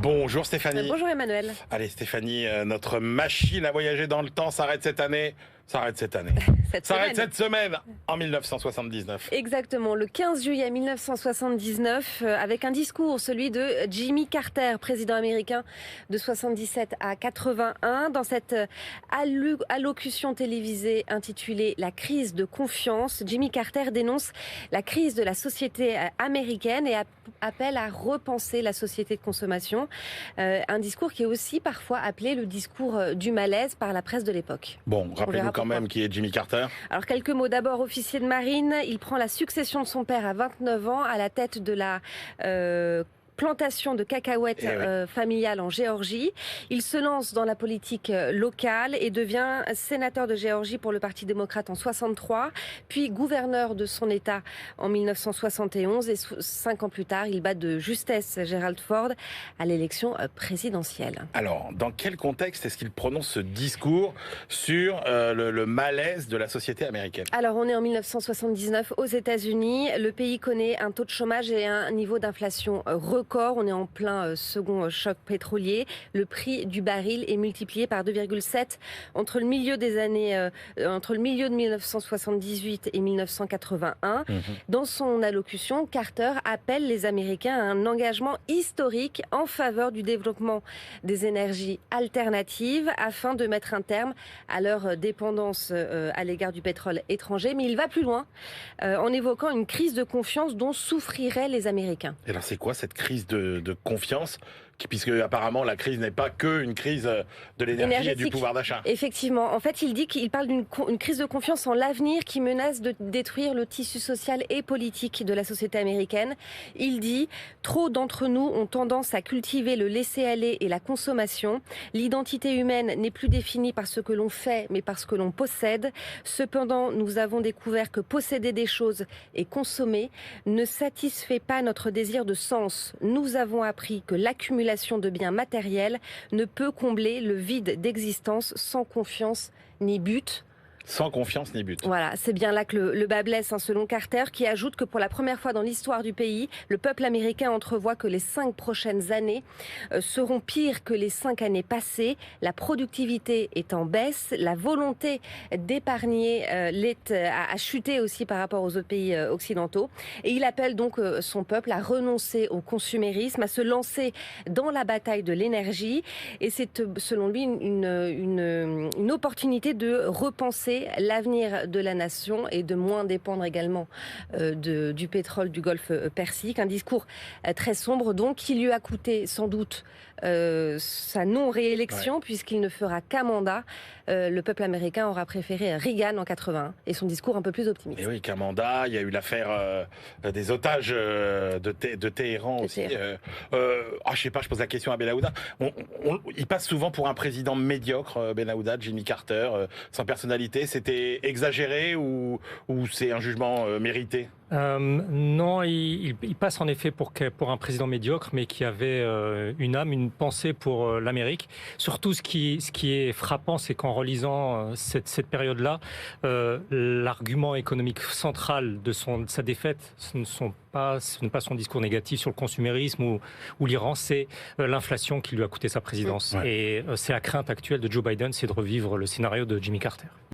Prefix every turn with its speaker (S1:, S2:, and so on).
S1: Bonjour Stéphanie.
S2: Bonjour Emmanuel.
S1: Allez Stéphanie, notre machine à voyager dans le temps s'arrête cette année. S'arrête cette année. S'arrête cette semaine en 1979.
S2: Exactement, le 15 juillet 1979, avec un discours, celui de Jimmy Carter, président américain de 77 à 81. Dans cette allocution télévisée intitulée La crise de confiance, Jimmy Carter dénonce la crise de la société américaine et appelle à repenser la société de consommation. Un discours qui est aussi parfois appelé le discours du malaise par la presse de l'époque.
S1: Bon, rappelez-nous quand même qui est Jimmy Carter.
S2: Alors quelques mots d'abord, officier de marine, il prend la succession de son père à 29 ans à la tête de la plantation de cacahuètes familiale en Géorgie. Il se lance dans la politique locale et devient sénateur de Géorgie pour le Parti démocrate en 63, puis gouverneur de son État en 1971 et 5 ans plus tard, il bat de justesse Gerald Ford à l'élection présidentielle.
S1: Alors, dans quel contexte est-ce qu'il prononce ce discours sur le malaise de la société américaine?
S2: Alors, on est en 1979 aux États-Unis. Le pays connaît un taux de chômage et un niveau d'inflation record. On est en plein second choc pétrolier. Le prix du baril est multiplié par 2,7 entre le milieu de 1978 et 1981. Dans son allocution, Carter appelle les Américains à un engagement historique en faveur du développement des énergies alternatives afin de mettre un terme à leur dépendance à l'égard du pétrole étranger. Mais il va plus loin en évoquant une crise de confiance dont souffriraient les Américains.
S1: Et alors c'est quoi cette crise de confiance, puisque apparemment la crise n'est pas que une crise de l'énergie et du pouvoir d'achat?
S2: Effectivement. En fait, il parle d'une crise de confiance en l'avenir qui menace de détruire le tissu social et politique de la société américaine. Il dit « Trop d'entre nous ont tendance à cultiver le laisser-aller et la consommation. L'identité humaine n'est plus définie par ce que l'on fait, mais par ce que l'on possède. Cependant, nous avons découvert que posséder des choses et consommer ne satisfait pas notre désir de sens. Nous avons appris que l'accumulation de biens matériels ne peut combler le vide d'existence sans confiance ni but. »
S1: Sans confiance ni but.
S2: Voilà, c'est bien là que le bas blesse, selon Carter, qui ajoute que pour la première fois dans l'histoire du pays, le peuple américain entrevoit que les 5 prochaines années seront pires que les 5 années passées. La productivité est en baisse, la volonté d'épargner a chuté aussi par rapport aux autres pays occidentaux. Et il appelle donc son peuple à renoncer au consumérisme, à se lancer dans la bataille de l'énergie. Et c'est selon lui une opportunité de repenser l'avenir de la nation et de moins dépendre également du pétrole du Golfe Persique. Un discours très sombre donc qui lui a coûté sans doute sa non-réélection puisqu'il ne fera qu'un mandat. Le peuple américain aura préféré Reagan en 81 et son discours un peu plus optimiste.
S1: Et oui, qu'un mandat. Il y a eu l'affaire des otages de Téhéran aussi. Je sais pas, je pose la question à Benahouda. Il passe souvent pour un président médiocre, Benahouda, Jimmy Carter, sans personnalité. C'était exagéré ou c'est un jugement mérité?
S3: Non, il passe en effet pour un président médiocre, mais qui avait une âme, une pensée pour l'Amérique. Surtout, ce qui est frappant, c'est qu'en relisant cette période-là, l'argument économique central de sa défaite, ce n'est pas son discours négatif sur le consumérisme ou l'Iran, c'est l'inflation qui lui a coûté sa présidence. Et c'est la crainte actuelle de Joe Biden, c'est de revivre le scénario de Jimmy Carter.